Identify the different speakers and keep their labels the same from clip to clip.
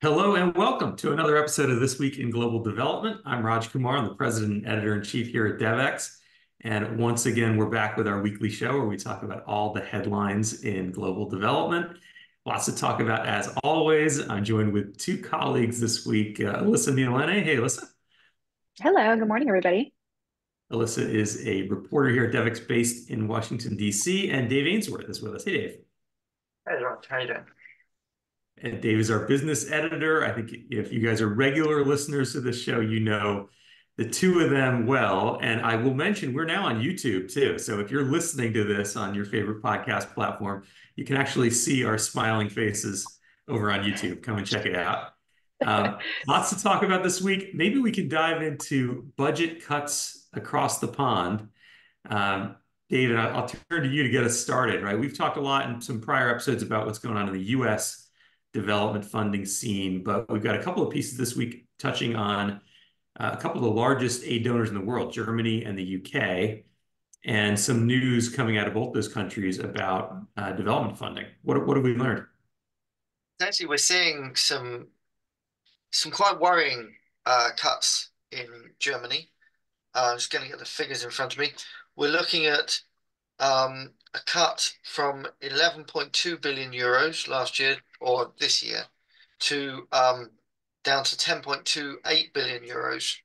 Speaker 1: Hello and welcome to another episode of This Week in Global Development. I'm Raj Kumar. I'm the president and editor-in-chief here at Devex. And once again, we're back with our weekly show where we talk about all the headlines in global development. Lots to talk about as always. I'm joined with two colleagues this week, Alyssa Mialene. Hey, Alyssa.
Speaker 2: Hello, good morning, everybody.
Speaker 1: Alyssa is a reporter here at Devex based in Washington, D.C., and Dave Ainsworth is with us. Hey, Dave.
Speaker 3: Hey, Raj, how you doing?
Speaker 1: And Dave is our business editor. I think if you guys are regular listeners to this show, you know the two of them well. And I will mention we're now on YouTube too. So if you're listening to this on your favorite podcast platform, you can actually see our smiling faces over on YouTube. Come and check it out. Lots to talk about this week. Maybe we can dive into budget cuts across the pond. Um, David, I'll turn to you to get us started, right? We've talked a lot in some prior episodes about what's going on in the US development funding scene, but we've got a couple of pieces this week touching on a couple of the largest aid donors in the world, Germany and the UK, and some news coming out of both those countries about development funding. What have we learned?
Speaker 3: Actually, we're seeing some quite worrying cuts in Germany. I'm just going to get the figures in front of me. We're looking at a cut from 11.2 billion euros last year or this year to down to 10.28 billion euros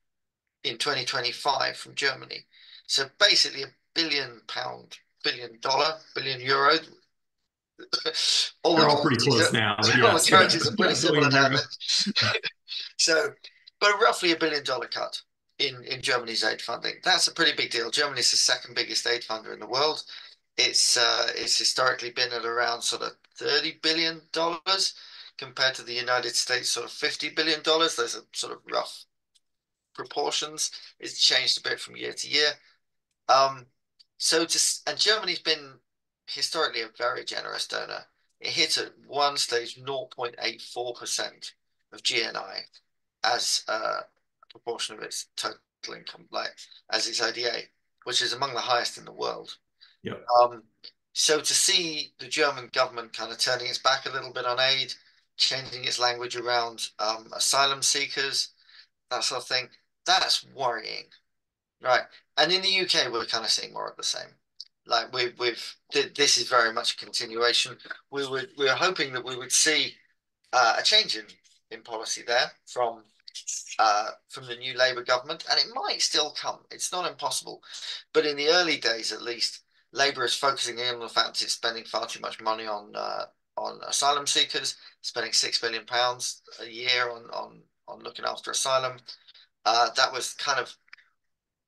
Speaker 3: in 2025 from Germany. So basically £1 billion, billion euro. All
Speaker 1: They're
Speaker 3: the
Speaker 1: all pretty
Speaker 3: currencies
Speaker 1: close
Speaker 3: are,
Speaker 1: now, but
Speaker 3: all the
Speaker 1: yes, yeah,
Speaker 3: currencies are pretty similar
Speaker 1: billion euro.
Speaker 3: nowadays. So, but roughly $1 billion cut in Germany's aid funding. That's a pretty big deal. Germany's the second biggest aid funder in the world. It's historically been at around sort of $30 billion compared to the United States sort of $50 billion. Those are sort of rough proportions. It's changed a bit from year to year. Um, and Germany's been historically a very generous donor. It hit at one stage 0.84% of GNI as a proportion of its total income, like as its ODA, which is among the highest in the world.
Speaker 1: Yep.
Speaker 3: Um, so to see the German government kind of turning its back a little bit on aid, changing its language around asylum seekers, that sort of thing, that's worrying. Right. And in the UK, we're kind of seeing more of the same. Like this is very much a continuation. We were hoping that we would see a change in policy there from the new Labour government, and it might still come. It's not impossible, but in the early days, at least, Labour is focusing in on the fact it's spending far too much money on asylum seekers, spending £6 billion a year on looking after asylum. That was kind of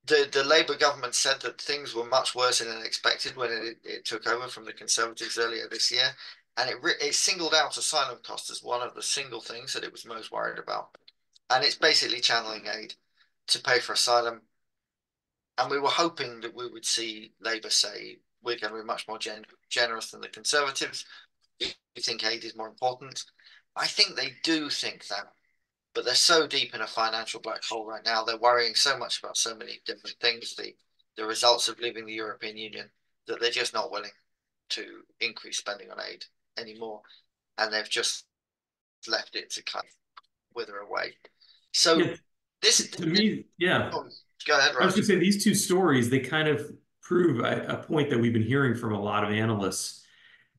Speaker 3: the Labour government said that things were much worse than expected when it took over from the Conservatives earlier this year, and it singled out asylum costs as one of the single things that it was most worried about, and it's basically channeling aid to pay for asylum. And we were hoping that we would see Labour say we're going to be much more generous than the Conservatives. We think aid is more important. I think they do think that, but they're so deep in a financial black hole right now. They're worrying so much about so many different things, the results of leaving the European Union, that they're just not willing to increase spending on aid anymore. And they've just left it to kind of wither away. So
Speaker 1: Yeah,
Speaker 3: this,
Speaker 1: to me, yeah.
Speaker 3: oh, go ahead,
Speaker 1: I was
Speaker 3: Raj.
Speaker 1: going to say these two stories, they kind of prove a point that we've been hearing from a lot of analysts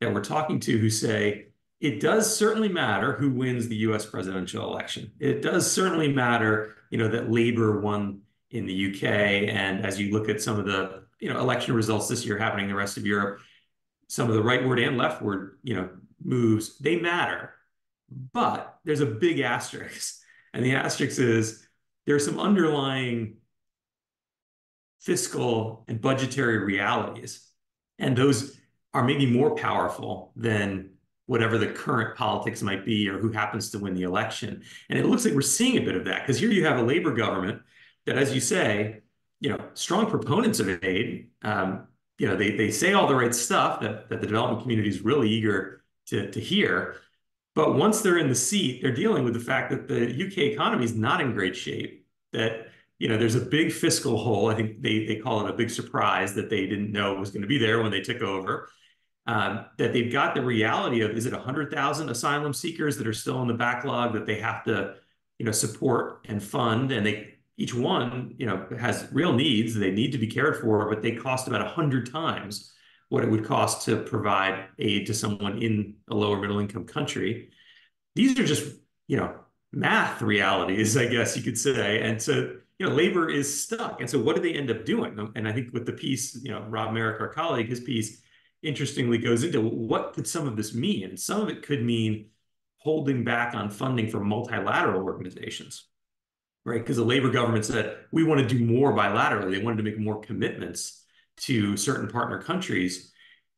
Speaker 1: that we're talking to who say it does certainly matter who wins the US presidential election. It does certainly matter, that Labor won in the UK. And as you look at some of the, election results this year happening in the rest of Europe, some of the rightward and leftward, moves, they matter. But there's a big asterisk. And the asterisk is there's some underlying fiscal and budgetary realities. And those are maybe more powerful than whatever the current politics might be or who happens to win the election. And it looks like we're seeing a bit of that because here you have a Labor government that, as you say, strong proponents of aid. They say all the right stuff that the development community is really eager to hear. But once they're in the seat, they're dealing with the fact that the UK economy is not in great shape, that there's a big fiscal hole. I think they call it a big surprise that they didn't know was going to be there when they took over. that they've got the reality of, is it 100,000 asylum seekers that are still in the backlog that they have to, support and fund, and each one, has real needs. They need to be cared for, but they cost about 100 times what it would cost to provide aid to someone in a lower middle income country. These are just, math realities, I guess you could say. And so, labor is stuck. And so what do they end up doing? And I think with the piece, Rob Merrick, our colleague, his piece interestingly goes into what could some of this mean? And some of it could mean holding back on funding for multilateral organizations, right? Because the Labor government said, we want to do more bilaterally. They wanted to make more commitments to certain partner countries.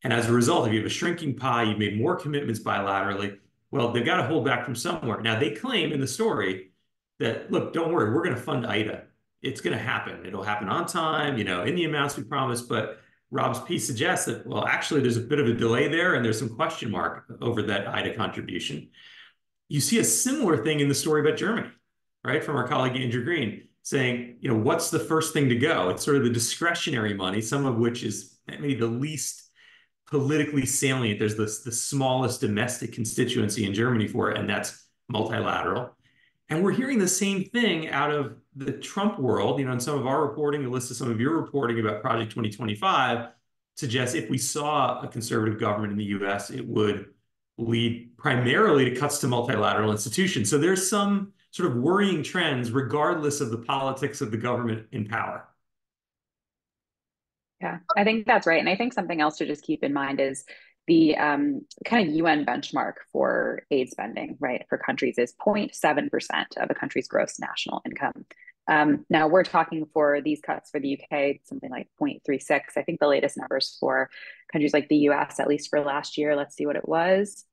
Speaker 1: And as a result, if you have a shrinking pie, you've made more commitments bilaterally. Well, they've got to hold back from somewhere. Now, they claim in the story that, look, don't worry, we're going to fund IDA. It's going to happen. It'll happen on time, in the amounts we promised. But Rob's piece suggests that, well, actually, there's a bit of a delay there, and there's some question mark over that IDA contribution. You see a similar thing in the story about Germany, right, from our colleague Andrew Green, saying, what's the first thing to go? It's sort of the discretionary money, some of which is maybe the least politically salient. There's the smallest domestic constituency in Germany for it, and that's multilateral. And we're hearing the same thing out of the Trump world. In some of our reporting, the list of some of your reporting about Project 2025 suggests if we saw a conservative government in the US, it would lead primarily to cuts to multilateral institutions. So there's some sort of worrying trends, regardless of the politics of the government in power.
Speaker 2: Yeah, I think that's right. And I think something else to just keep in mind is the kind of UN benchmark for aid spending, right, for countries is 0.7% of a country's gross national income. Now we're talking for these cuts for the UK, something like 0.36. I think the latest numbers for countries like the US, at least for last year, let's see what it was.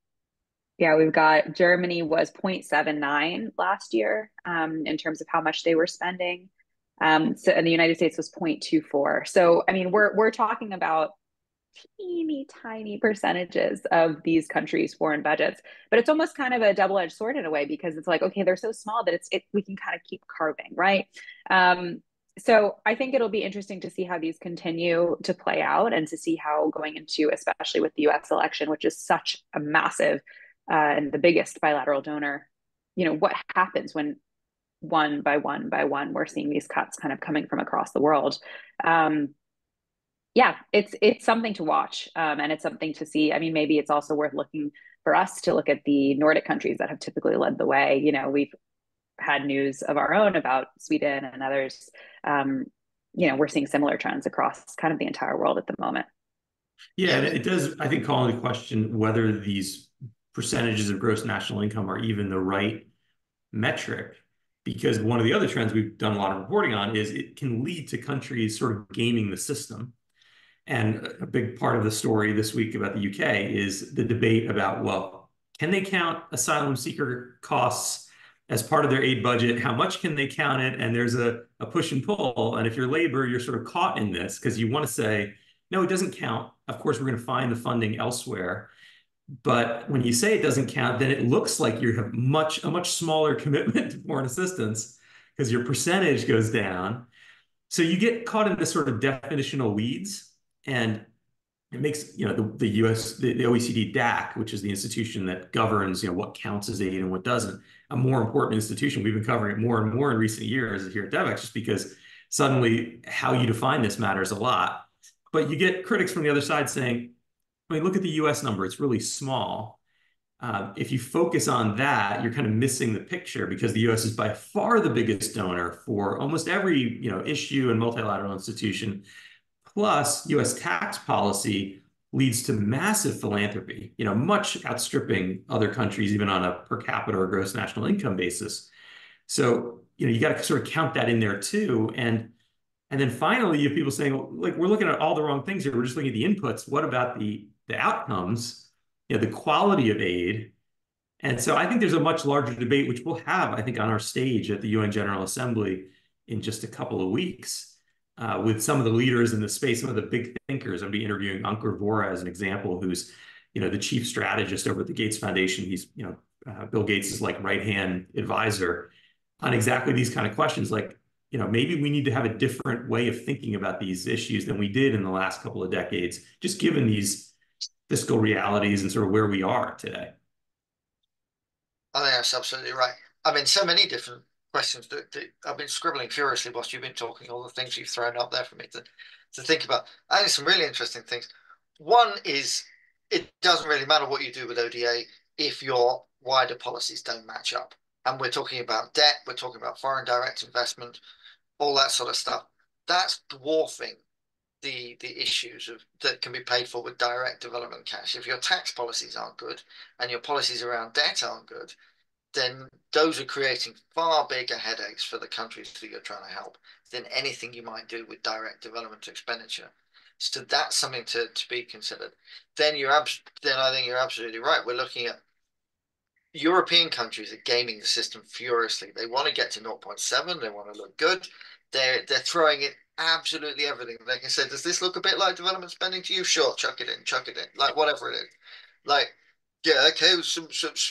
Speaker 2: Yeah, we've got Germany was 0.79 last year in terms of how much they were spending. So, and the United States was 0.24. So, I mean, we're talking about teeny tiny percentages of these countries' foreign budgets, but it's almost kind of a double-edged sword in a way, because it's like, okay, they're so small that we can kind of keep carving, right? So I think it'll be interesting to see how these continue to play out, and to see how going into, especially with the US election, which is such a massive and the biggest bilateral donor, what happens when one by one we're seeing these cuts kind of coming from across the world. Yeah, it's something to watch, and it's something to see. I mean, maybe it's also worth looking for us to look at the Nordic countries that have typically led the way. We've had news of our own about Sweden and others. We're seeing similar trends across kind of the entire world at the moment.
Speaker 1: Yeah, and it does, I think, call into question whether these percentages of gross national income are even the right metric, because one of the other trends we've done a lot of reporting on is it can lead to countries sort of gaming the system. And a big part of the story this week about the UK is the debate about, well, can they count asylum seeker costs as part of their aid budget? How much can they count it? And there's a push and pull. And if you're Labor, you're sort of caught in this, because you want to say, no, it doesn't count. Of course, we're going to find the funding elsewhere. But when you say it doesn't count, then it looks like you have a much smaller commitment to foreign assistance, because your percentage goes down. So you get caught in this sort of definitional weeds, and it makes, the US, the OECD DAC, which is the institution that governs, what counts as aid and what doesn't, a more important institution. We've been covering it more and more in recent years here at Devex, just because suddenly how you define this matters a lot. But you get critics from the other side saying, I mean, look at the US number, it's really small. If you focus on that, you're kind of missing the picture, because the US is by far the biggest donor for almost every, issue and multilateral institution. Plus, US tax policy leads to massive philanthropy, much outstripping other countries, even on a per capita or gross national income basis. So, you got to sort of count that in there too. And then finally, you have people saying, well, like, we're looking at all the wrong things here. We're just looking at the inputs. What about the outcomes, the quality of aid? And so I think there's a much larger debate, which we'll have, I think, on our stage at the UN General Assembly in just a couple of weeks, with some of the leaders in the space, some of the big thinkers. I'm going to be interviewing Ankur Vora as an example, who's, the chief strategist over at the Gates Foundation. He's, Bill Gates' like right-hand advisor on exactly these kind of questions. Like, maybe we need to have a different way of thinking about these issues than we did in the last couple of decades, just given these fiscal realities and sort of where we are today.
Speaker 3: I think that's absolutely right. I mean, so many different questions that I've been scribbling furiously whilst you've been talking, all the things you've thrown up there for me to think about. I think some really interesting things. One is it doesn't really matter what you do with ODA if your wider policies don't match up. And we're talking about debt, we're talking about foreign direct investment, all that sort of stuff. That's dwarfing the issues of that can be paid for with direct development cash. If your tax policies aren't good and your policies around debt aren't good, then those are creating far bigger headaches for the countries that you're trying to help than anything you might do with direct development expenditure. So that's something to be considered. Then I think you're absolutely right. We're looking at European countries are gaming the system furiously. They want to get to 0.7. They want to look good. They're throwing in absolutely everything. They can say, does this look a bit like development spending to you? Sure, chuck it in, like whatever it is. Like, yeah, okay, some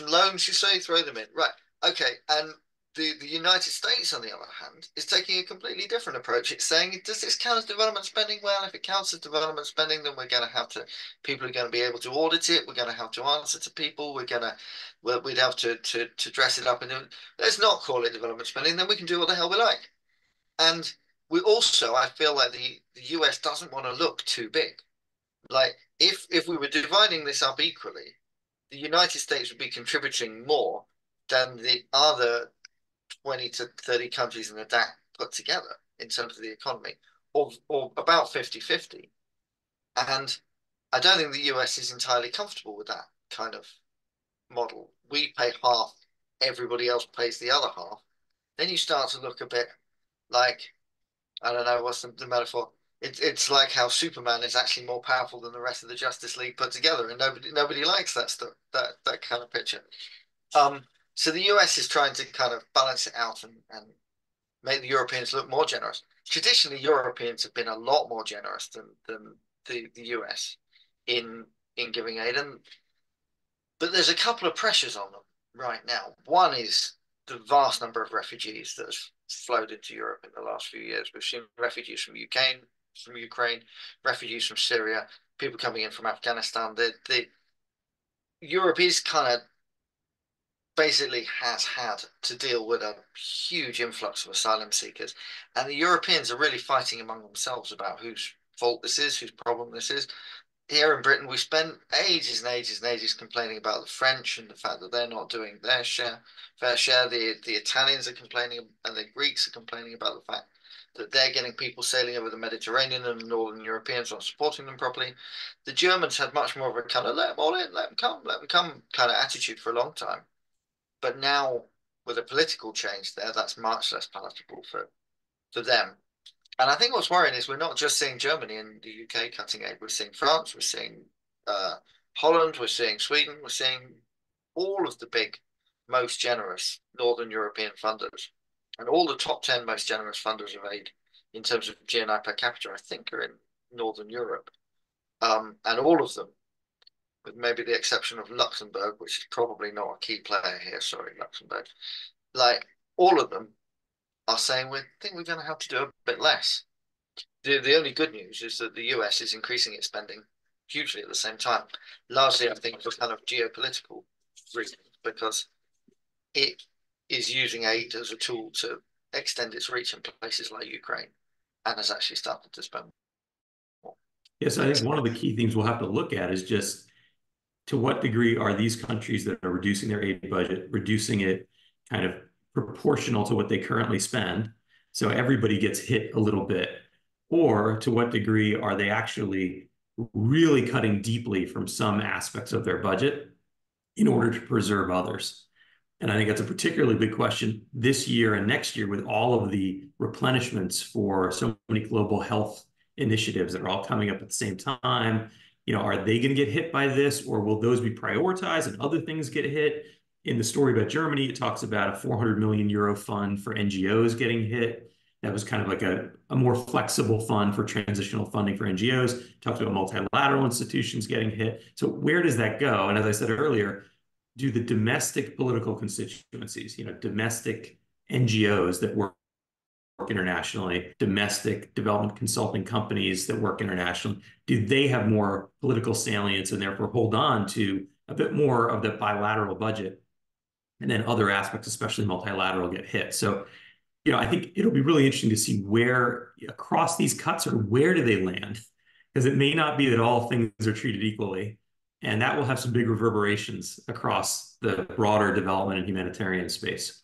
Speaker 3: loans, you say, throw them in. Right. Okay. And the United States, on the other hand, is taking a completely different approach. It's saying, does this count as development spending? Well, if it counts as development spending, then we're going to have to, people are going to be able to audit it. We're going to have to answer to people. We'd have to dress it up and let's not call it development spending. Then we can do what the hell we like. And we also, I feel like the US doesn't want to look too big. Like if we were dividing this up equally, the United States would be contributing more than the other 20 to 30 countries in the DAC put together in terms of the economy, or about 50-50. And I don't think the US is entirely comfortable with that kind of model. We pay half, everybody else pays the other half. Then you start to look a bit like, I don't know, what's the metaphor? It's like how Superman is actually more powerful than the rest of the Justice League put together, and nobody likes that stuff, that kind of picture. So the US is trying to kind of balance it out and make the Europeans look more generous. Traditionally, Europeans have been a lot more generous than the US in giving aid, but there's a couple of pressures on them right now. One is the vast number of refugees that has flowed into Europe in the last few years. We've seen refugees from Ukraine, refugees from Syria, people coming in from Afghanistan. The Europe is kind of basically has had to deal with a huge influx of asylum seekers, and the Europeans are really fighting among themselves about whose fault this is, whose problem this is. Here in Britain, we spent ages and ages and ages complaining about the French and the fact that they're not doing their fair share. The Italians are complaining, and the Greeks are complaining about the fact that they're getting people sailing over the Mediterranean and the Northern Europeans aren't supporting them properly. The Germans had much more of a kind of let them all in, let them come kind of attitude for a long time. But now, with a political change there, that's much less palatable for them. And I think what's worrying is we're not just seeing Germany and the UK cutting aid. We're seeing France, we're seeing Holland, we're seeing Sweden, we're seeing all of the big, most generous Northern European funders. And all the top 10 most generous funders of aid in terms of GNI per capita, I think, are in Northern Europe. And all of them, with maybe the exception of Luxembourg, which is probably not a key player here, sorry, Luxembourg, like all of them are saying we think we're going to have to do a bit less. The only good news is that the US is increasing its spending hugely at the same time, largely I think for kind of geopolitical reasons, because it is using aid as a tool to extend its reach in places like Ukraine and has actually started to spend more.
Speaker 1: Yes, I think one of the key things we'll have to look at is just to what degree are these countries that are reducing their aid budget, reducing it kind of proportional to what they currently spend, so everybody gets hit a little bit, or to what degree are they actually really cutting deeply from some aspects of their budget in order to preserve others? And I think that's a particularly big question this year and next year with all of the replenishments for so many global health initiatives that are all coming up at the same time. Are they going to get hit by this, or will those be prioritized and other things get hit? In the story about Germany, it talks about a 400 million euro fund for NGOs getting hit. That was kind of like a more flexible fund for transitional funding for NGOs. Talked about multilateral institutions getting hit. So where does that go? And as I said earlier, do the domestic political constituencies, domestic NGOs that work internationally, domestic development consulting companies that work internationally, do they have more political salience and therefore hold on to a bit more of the bilateral budget? And then other aspects, especially multilateral, get hit. So, I think it'll be really interesting to see where across these cuts or where do they land? Because it may not be that all things are treated equally. And that will have some big reverberations across the broader development and humanitarian space.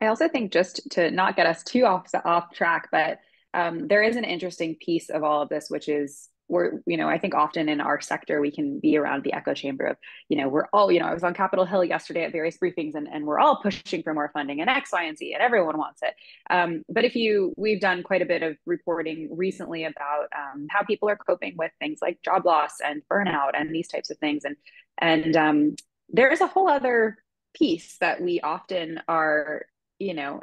Speaker 2: I also think, just to not get us too off track, but there is an interesting piece of all of this, which is I think often in our sector we can be around the echo chamber of, we're all, I was on Capitol Hill yesterday at various briefings, and we're all pushing for more funding and X, Y, and Z, and everyone wants it. But we've done quite a bit of reporting recently about how people are coping with things like job loss and burnout and these types of things, and there is a whole other piece that we often are,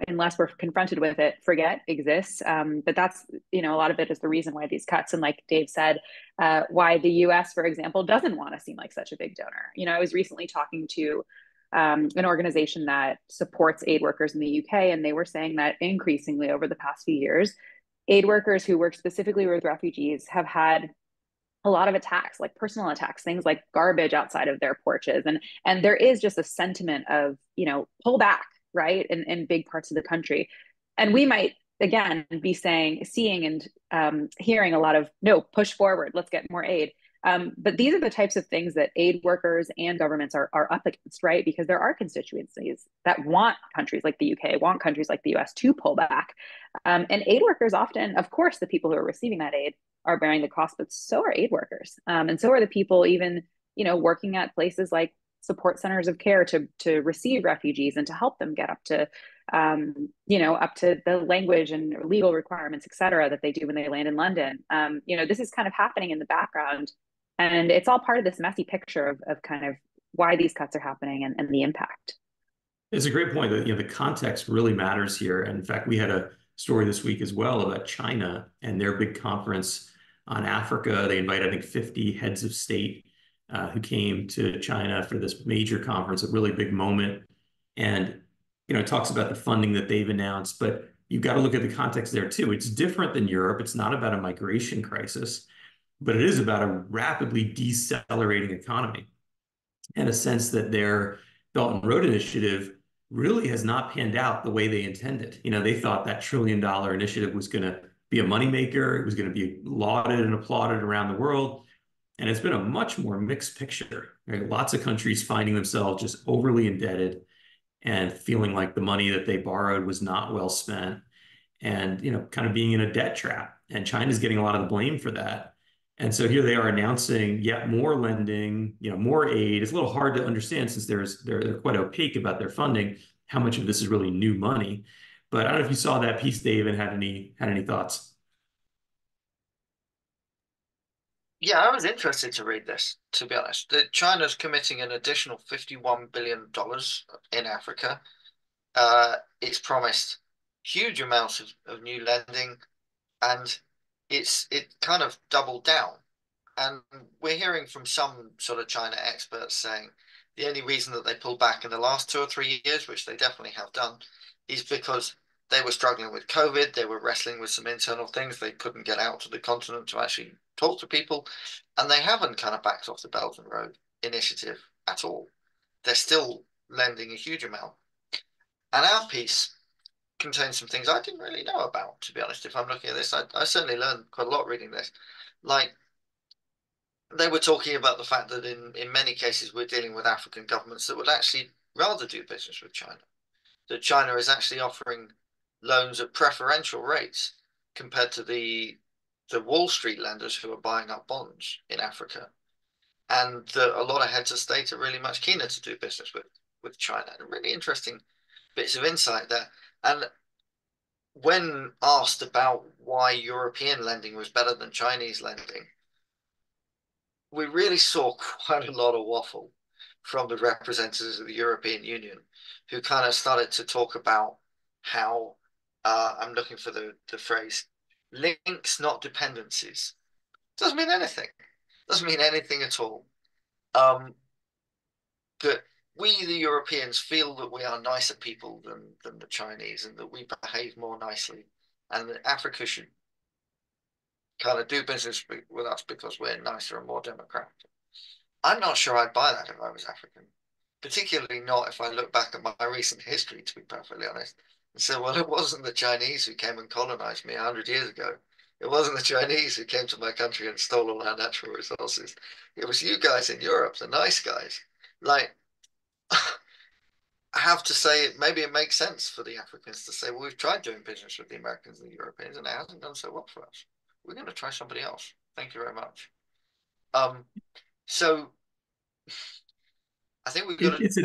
Speaker 2: unless we're confronted with it, forget exists. But that's, a lot of it is the reason why these cuts, and like Dave said, why the US, for example, doesn't want to seem like such a big donor. I was recently talking to an organization that supports aid workers in the UK, and they were saying that increasingly over the past few years, aid workers who work specifically with refugees have had a lot of attacks, like personal attacks, things like garbage outside of their porches. And there is just a sentiment of, pull back, right, in big parts of the country. And we might, again, be seeing and hearing a lot of, no, push forward, let's get more aid. But these are the types of things that aid workers and governments are up against, right? Because there are constituencies that want countries like the UK, want countries like the US to pull back. And aid workers often, of course, the people who are receiving that aid are bearing the cost, but so are aid workers. And so are the people even, working at places like support centers of care to receive refugees and to help them get up to, up to the language and legal requirements, et cetera, that they do when they land in London. This is kind of happening in the background, and it's all part of this messy picture of kind of why these cuts are happening and the impact.
Speaker 1: It's a great point that the context really matters here. And in fact, we had a story this week as well about China and their big conference on Africa. They invited, I think, 50 heads of state who came to China for this major conference, a really big moment. And it talks about the funding that they've announced, but you've got to look at the context there too. It's different than Europe. It's not about a migration crisis, but it is about a rapidly decelerating economy, and a sense that their Belt and Road Initiative really has not panned out the way they intended. They thought that $1 trillion initiative was going to be a moneymaker. It was going to be lauded and applauded around the world. And it's been a much more mixed picture. Right? Lots of countries finding themselves just overly indebted and feeling like the money that they borrowed was not well spent, and kind of being in a debt trap. And China's getting a lot of the blame for that. And so here they are announcing yet more lending, more aid. It's a little hard to understand since they're quite opaque about their funding, how much of this is really new money. But I don't know if you saw that piece, Dave, and had any thoughts.
Speaker 3: Yeah, I was interested to read this, to be honest. China's committing an additional $51 billion in Africa. It's promised huge amounts of new lending, and it kind of doubled down. And we're hearing from some sort of China experts saying the only reason that they pulled back in the last 2 or 3 years, which they definitely have done, is because they were struggling with COVID. They were wrestling with some internal things. They couldn't get out to the continent to actually talk to people. And they haven't kind of backed off the Belt and Road Initiative at all. They're still lending a huge amount. And our piece contains some things I didn't really know about, to be honest. If I'm looking at this, I certainly learned quite a lot reading this. Like, they were talking about the fact that in many cases we're dealing with African governments that would actually rather do business with China. That China is actually offering loans at preferential rates compared to the Wall Street lenders who are buying up bonds in Africa. And that a lot of heads of state are really much keener to do business with China. And really interesting bits of insight there. And when asked about why European lending was better than Chinese lending, we really saw quite a lot of waffle from the representatives of the European Union, who kind of started to talk about how, I'm looking for the phrase, links, not dependencies. Doesn't mean anything. Doesn't mean anything at all. But we, the Europeans, feel that we are nicer people than the Chinese and that we behave more nicely, and that Africa should kind of do business with us because we're nicer and more democratic. I'm not sure I'd buy that if I was African, particularly not if I look back at my recent history, to be perfectly honest, and say, well, it wasn't the Chinese who came and colonized me 100 years ago. It wasn't the Chinese who came to my country and stole all our natural resources. It was you guys in Europe, the nice guys. Like, I have to say, maybe it makes sense for the Africans to say, well, we've tried doing business with the Americans and the Europeans, and it hasn't done so well for us. We're going to try somebody else. Thank you very much. So I think we've got to.
Speaker 1: It's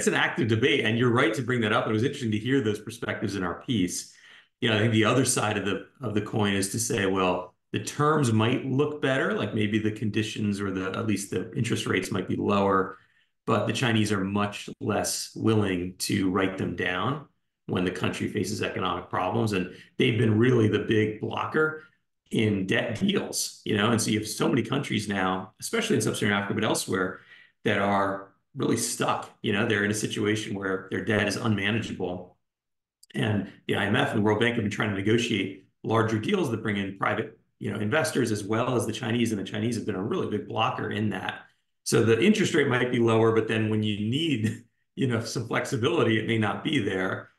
Speaker 1: an active debate, and you're right to bring that up. It was interesting to hear those perspectives in our piece. I think the other side of the coin is to say, well, the terms might look better, like maybe the conditions or at least the interest rates might be lower, but the Chinese are much less willing to write them down when the country faces economic problems, and they've been really the big blocker in debt deals. And so you have so many countries now, especially in sub-Saharan Africa, but elsewhere, that are really stuck. They're in a situation where their debt is unmanageable. And the IMF and the World Bank have been trying to negotiate larger deals that bring in private, investors as well as the Chinese. And the Chinese have been a really big blocker in that. So the interest rate might be lower, but then when you need, some flexibility, it may not be there.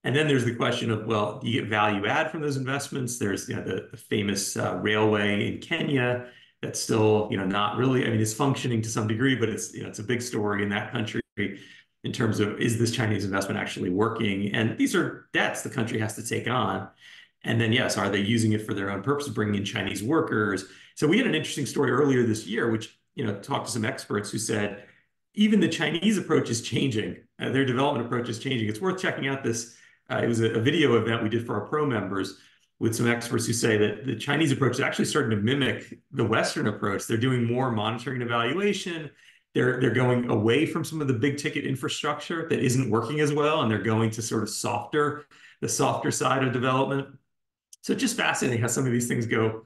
Speaker 1: And then there's the question of, well, do you get value add from those investments? There's, the famous railway in Kenya that's still, not really, I mean, it's functioning to some degree, but it's a big story in that country in terms of, is this Chinese investment actually working? And these are debts the country has to take on. And then, yes, are they using it for their own purpose, bringing in Chinese workers? So we had an interesting story earlier this year, which, talked to some experts who said, even the Chinese approach is changing. Their development approach is changing. It's worth checking out this. It was a video event we did for our pro members with some experts who say that the Chinese approach is actually starting to mimic the Western approach. They're doing more monitoring and evaluation. They're going away from some of the big ticket infrastructure that isn't working as well, and they're going to sort of the softer side of development. So it's just fascinating how some of these things go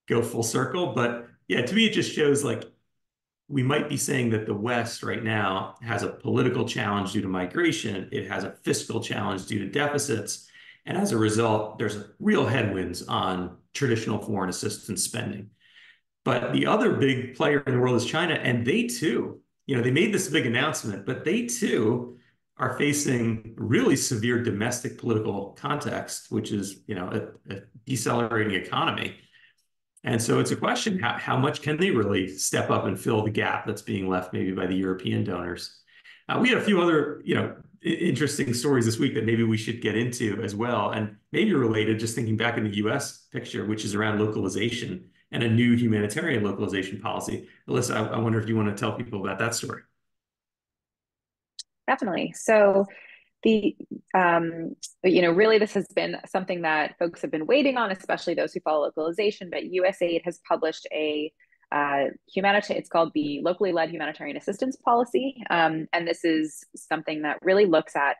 Speaker 1: full circle. But yeah, to me, it just shows like we might be saying that the West right now has a political challenge due to migration. It has a fiscal challenge due to deficits. And as a result, there's real headwinds on traditional foreign assistance spending. But the other big player in the world is China. And they too, they made this big announcement, but they too are facing really severe domestic political context, which is, a decelerating economy. And so it's a question, how much can they really step up and fill the gap that's being left maybe by the European donors? We had a few other, interesting stories this week that maybe we should get into as well. And maybe related, just thinking back in the US picture, which is around localization and a new humanitarian localization policy. Alyssa, I wonder if you want to tell people about that story.
Speaker 2: Definitely. So the really this has been something that folks have been waiting on, especially those who follow localization. But USAID has published a it's called the Locally Led Humanitarian Assistance Policy, and this is something that really looks at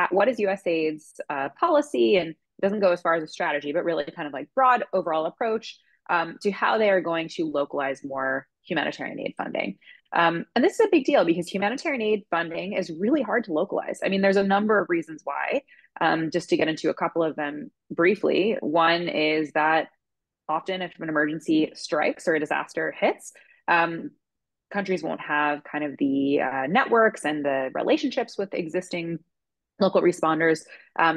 Speaker 2: what is USAID's policy, and it doesn't go as far as a strategy, but really kind of like broad overall approach to how they are going to localize more humanitarian aid funding. And this is a big deal because humanitarian aid funding is really hard to localize. I mean, there's a number of reasons why. Just to get into a couple of them briefly. One is that often if an emergency strikes or a disaster hits, countries won't have kind of the networks and the relationships with existing local responders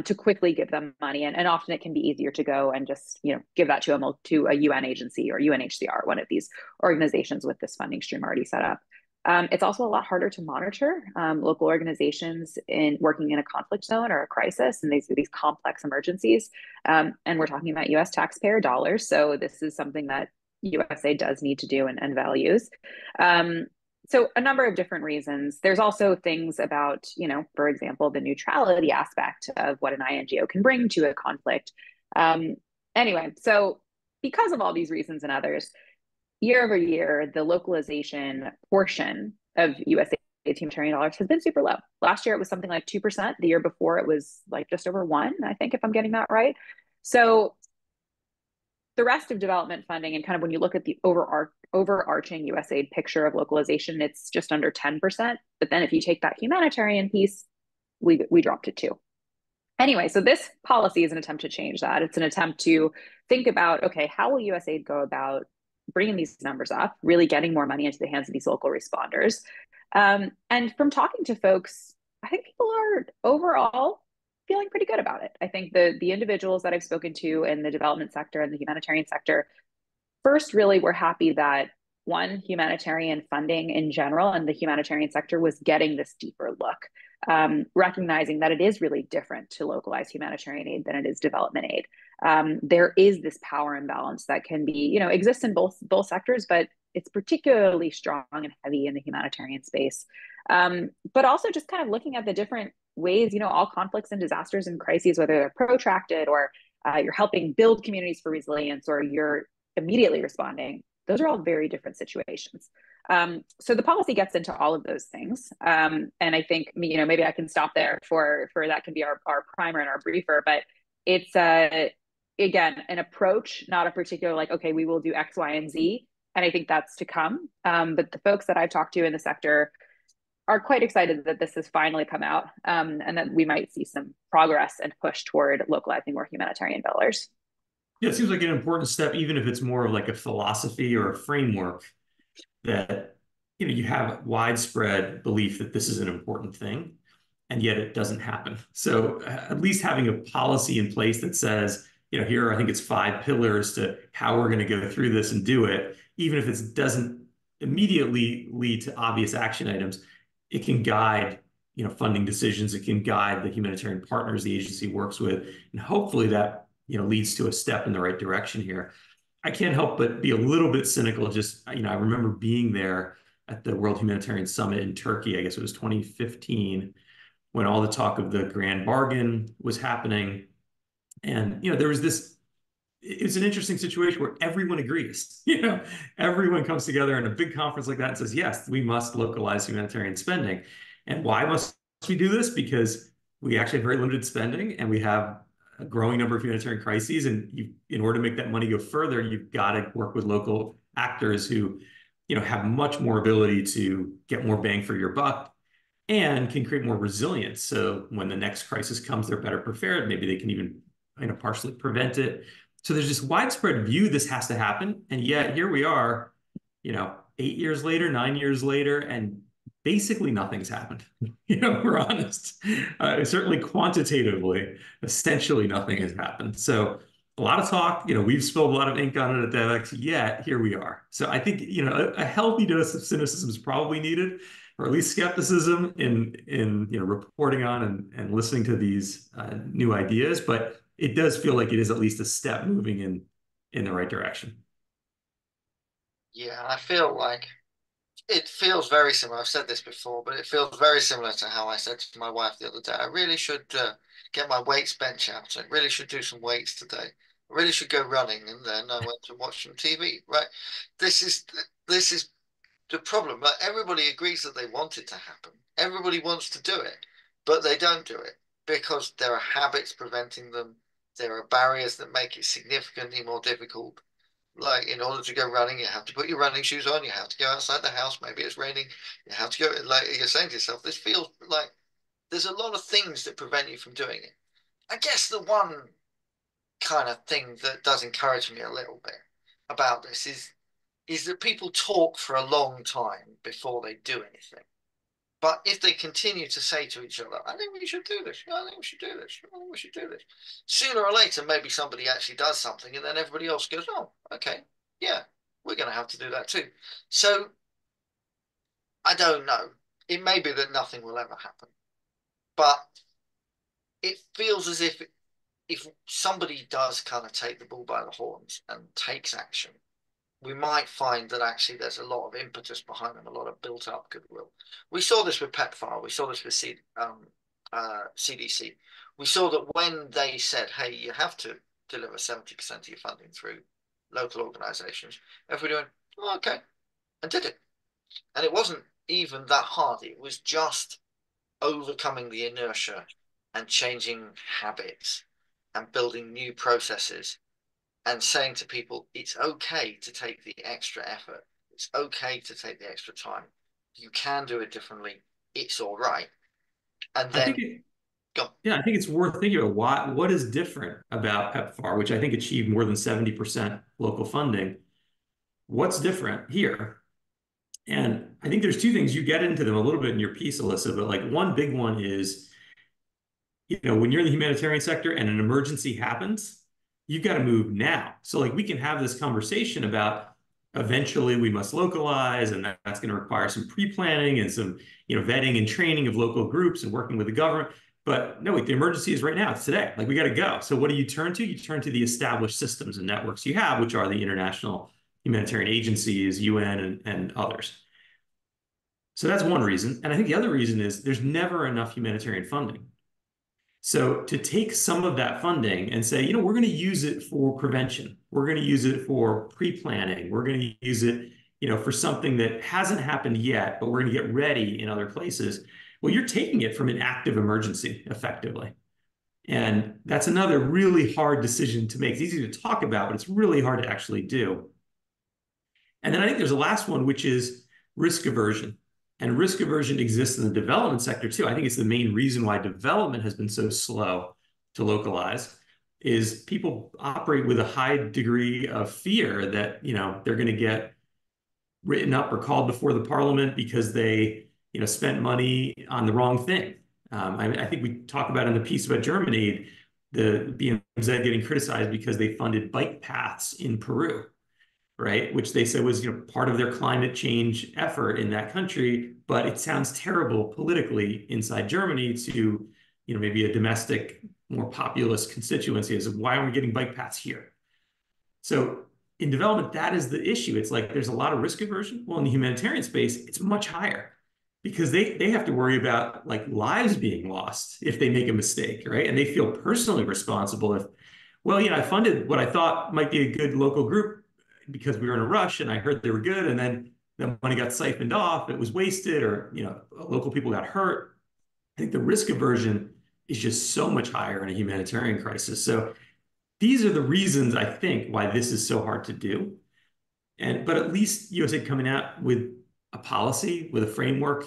Speaker 2: to quickly give them money. And often it can be easier to go and just, give that to a UN agency or UNHCR, one of these organizations with this funding stream already set up. It's also a lot harder to monitor local organizations in working in a conflict zone or a crisis, and these complex emergencies. And we're talking about US taxpayer dollars. So this is something that USA does need to do and values. So a number of different reasons. There's also things about, for example, the neutrality aspect of what an INGO can bring to a conflict. Anyway, so because of all these reasons and others, year over year, the localization portion of USAID humanitarian dollars has been super low. Last year, it was something like 2%. The year before, it was like just over 1%, I think, if I'm getting that right. So the rest of development funding, and kind of when you look at the overarching USAID picture of localization, it's just under 10%. But then if you take that humanitarian piece, we dropped it too. Anyway, so this policy is an attempt to change that. It's an attempt to think about, okay, how will USAID go about bringing these numbers up, really getting more money into the hands of these local responders? And from talking to folks, I think people are overall feeling pretty good about it. I think the individuals that I've spoken to in the development sector and the humanitarian sector first really were happy that one, humanitarian funding in general and the humanitarian sector was getting this deeper look, recognizing that it is really different to localize humanitarian aid than it is development aid. There is this power imbalance that can be, exists in both sectors, but it's particularly strong and heavy in the humanitarian space. But also just kind of looking at the different ways, all conflicts and disasters and crises, whether they're protracted or you're helping build communities for resilience or you're immediately responding, those are all very different situations. So the policy gets into all of those things. And I think, maybe I can stop there for that can be our primer and our briefer, but it's, again, an approach, not a particular like, okay, we will do X, Y, and Z. And I think that's to come. But the folks that I've talked to in the sector are quite excited that this has finally come out and that we might see some progress and push toward localizing more humanitarian dollars.
Speaker 1: Yeah, it seems like an important step, even if it's more of like a philosophy or a framework that, you have widespread belief that this is an important thing, and yet it doesn't happen. So at least having a policy in place that says, here, I think it's 5 pillars to how we're going to go through this and do it, even if it doesn't immediately lead to obvious action items, it can guide, funding decisions. It can guide the humanitarian partners the agency works with, and hopefully that, leads to a step in the right direction here. I can't help but be a little bit cynical. Just, I remember being there at the World Humanitarian Summit in Turkey. I guess it was 2015 when all the talk of the grand bargain was happening. And, there was this, it's an interesting situation where everyone agrees, everyone comes together in a big conference like that and says, yes, we must localize humanitarian spending. And why must we do this? Because we actually have very limited spending and we have a growing number of humanitarian crises. And in order to make that money go further, you've got to work with local actors who, have much more ability to get more bang for your buck and can create more resilience. So when the next crisis comes, they're better prepared. Maybe they can even, partially prevent it. So there's this widespread view this has to happen. And yet here we are, 8 years later, 9 years later, and basically nothing's happened. We're honest. Certainly quantitatively, essentially nothing has happened. So a lot of talk, we've spilled a lot of ink on it at Devex, yet here we are. So I think, a healthy dose of cynicism is probably needed, or at least skepticism in reporting on and listening to these new ideas. But it does feel like it is at least a step moving in the right direction.
Speaker 3: Yeah, I feel like it feels very similar. I've said this before, but it feels very similar to how I said to my wife the other day, I really should get my weights bench out. I really should do some weights today. I really should go running. And then I went to watch some TV, right? This is this is the problem. Like everybody agrees that they want it to happen. Everybody wants to do it, but they don't do it because there are habits preventing them. There are barriers that make it significantly more difficult. Like in order to go running, you have to put your running shoes on. You have to go outside the house. Maybe it's raining. You have to go. Like you're saying to yourself, this feels like there's a lot of things that prevent you from doing it. I guess the one kind of thing that does encourage me a little bit about this is that people talk for a long time before they do anything. But if they continue to say to each other, I think we should do this, I think we should do this, I think we should do this, sooner or later, maybe somebody actually does something and then everybody else goes, oh, okay, yeah, we're going to have to do that too. So I don't know. It may be that nothing will ever happen, but it feels as if somebody does kind of take the bull by the horns and takes action, we might find that actually there's a lot of impetus behind them, a lot of built up goodwill. We saw this with PEPFAR, we saw this with CDC. We saw that when they said, hey, you have to deliver 70% of your funding through local organizations, everybody went, oh, okay, and did it. And it wasn't even that hard. It was just overcoming the inertia and changing habits and building new processes and saying to people, it's okay to take the extra effort. It's okay to take the extra time. You can do it differently. It's all right. And
Speaker 1: I think
Speaker 3: then go.
Speaker 1: yeah, I think it's worth thinking about what is different about PEPFAR, which I think achieved more than 70% local funding. What's different here? And I think there's two things. You get into them a little bit in your piece, Alyssa, but like one big one is, when you're in the humanitarian sector and an emergency happens, you've got to move now. So like we can have this conversation about eventually we must localize, and that's going to require some pre-planning and some, vetting and training of local groups and working with the government. But no, wait, the emergency is right now. It's today. Like we got to go. So what do you turn to? You turn to the established systems and networks you have, which are the international humanitarian agencies, UN, and others. So that's one reason. And I think the other reason is there's never enough humanitarian funding. So to take some of that funding and say, we're going to use it for prevention. We're going to use it for pre-planning. We're going to use it, for something that hasn't happened yet, but we're going to get ready in other places. Well, you're taking it from an active emergency effectively. And that's another really hard decision to make. It's easy to talk about, but it's really hard to actually do. And then I think there's a last one, which is risk aversion. And risk aversion exists in the development sector too. I think it's the main reason why development has been so slow to localize is people operate with a high degree of fear that, they're going to get written up or called before the parliament because they, spent money on the wrong thing. I think we talk about in the piece about Germany, the BMZ getting criticized because they funded bike paths in Peru, right? Which they said was, part of their climate change effort in that country. But it sounds terrible politically inside Germany to, maybe a domestic, more populist constituency as why aren't we getting bike paths here? So in development, that is the issue. It's like there's a lot of risk aversion. Well, in the humanitarian space, it's much higher because they have to worry about like lives being lost if they make a mistake, right? And they feel personally responsible if, well, I funded what I thought might be a good local group because we were in a rush and I heard they were good, and then the money got siphoned off, it was wasted, or local people got hurt. I think the risk aversion is just so much higher in a humanitarian crisis. So these are the reasons I think why this is so hard to do. But at least USAID coming out with a policy, with a framework,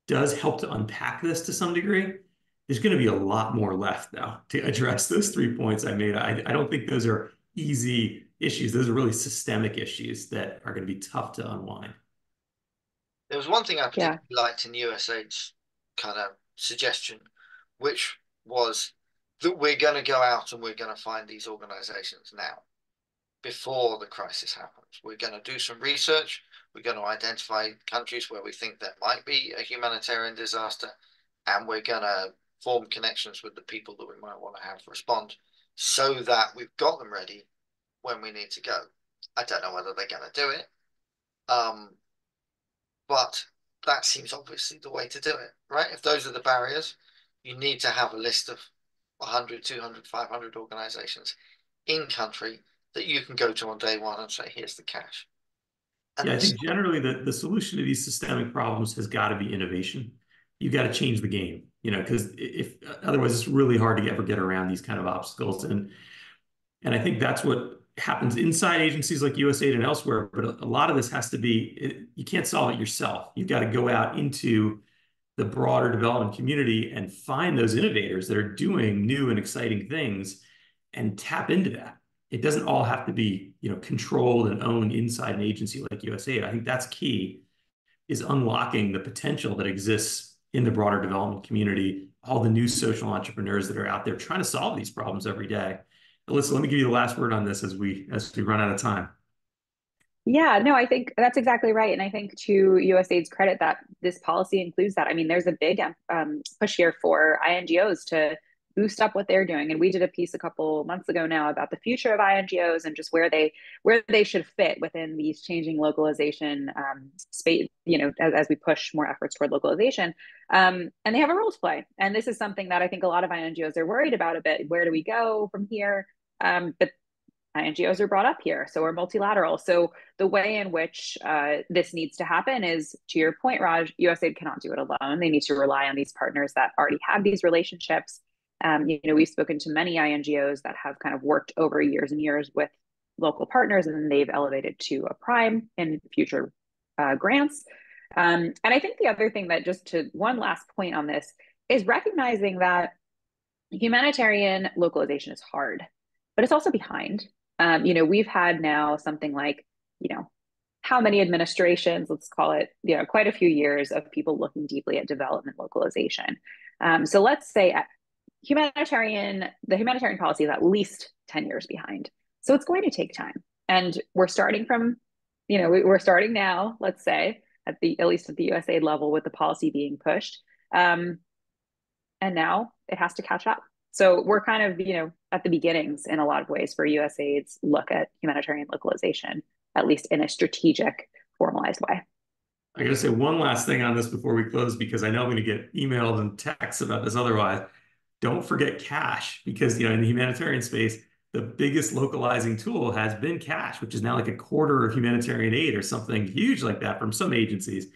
Speaker 1: does help to unpack this to some degree. There's going to be a lot more left, though, to address those 3 points I made. I don't think those are easy issues. Those are really systemic issues that are going to be tough to unwind.
Speaker 3: There was one thing I particularly liked in USAID's kind of suggestion, which was that we're going to go out and we're going to find these organizations now before the crisis happens. We're going to do some research. We're going to identify countries where we think there might be a humanitarian disaster, and we're going to form connections with the people that we might want to have respond so that we've got them ready when we need to go. I don't know whether they're going to do it, but that seems obviously the way to do it, right? If those are the barriers, you need to have a list of 100, 200, 500 organizations in country that you can go to on day one and say, here's the cash. And
Speaker 1: yeah, I think generally the solution to these systemic problems has got to be innovation. You've got to change the game, because if otherwise it's really hard to ever get around these kind of obstacles. And I think that's what happens inside agencies like USAID and elsewhere. But a lot of this has to be, you can't solve it yourself. You've got to go out into the broader development community and find those innovators that are doing new and exciting things and tap into that. It doesn't all have to be, controlled and owned inside an agency like USAID. I think that's key, is unlocking the potential that exists in the broader development community, all the new social entrepreneurs that are out there trying to solve these problems every day. Alyssa, let me give you the last word on this as we run out of time.
Speaker 2: Yeah, no, I think that's exactly right. And I think to USAID's credit that this policy includes that. I mean, there's a big push here for INGOs to boost up what they're doing. And we did a piece a couple months ago now about the future of INGOs and just where they should fit within these changing localization space, as we push more efforts toward localization. And they have a role to play. And this is something that I think a lot of INGOs are worried about a bit. Where do we go from here? But INGOs are brought up here, so we're multilateral. So the way in which this needs to happen is, to your point, Raj, USAID cannot do it alone. They need to rely on these partners that already have these relationships. We've spoken to many INGOs that have kind of worked over years and years with local partners, and then they've elevated to a prime in future grants. And I think the other thing that, just to one last point on this, is recognizing that humanitarian localization is hard, but it's also behind. We've had now something like, how many administrations, let's call it, quite a few years of people looking deeply at development localization. So let's say the humanitarian policy is at least 10 years behind. So it's going to take time. And we're starting from, we're starting now, let's say, at least at the USAID level with the policy being pushed. And now it has to catch up. So we're kind of, at the beginnings in a lot of ways for USAID's look at humanitarian localization, at least in a strategic, formalized way.
Speaker 1: I got to say one last thing on this before we close, because I know I'm going to get emails and texts about this otherwise. Don't forget cash, because, in the humanitarian space, the biggest localizing tool has been cash, which is now like a quarter of humanitarian aid or something huge like that from some agencies.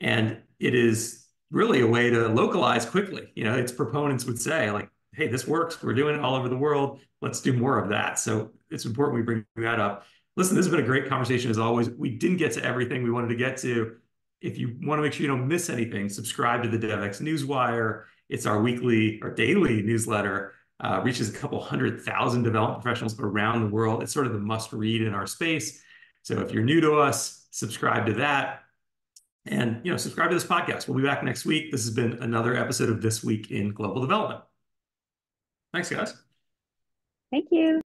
Speaker 1: And it is really a way to localize quickly. Its proponents would say, like, hey, this works. We're doing it all over the world. Let's do more of that. So it's important we bring that up. Listen, this has been a great conversation as always. We didn't get to everything we wanted to get to. If you want to make sure you don't miss anything, subscribe to the Devex Newswire. It's our weekly or daily newsletter. Reaches a couple 100,000 development professionals around the world. It's sort of the must read in our space. So if you're new to us, subscribe to that. And, subscribe to this podcast. We'll be back next week. This has been another episode of This Week in Global Development. Thanks, guys.
Speaker 2: Thank you.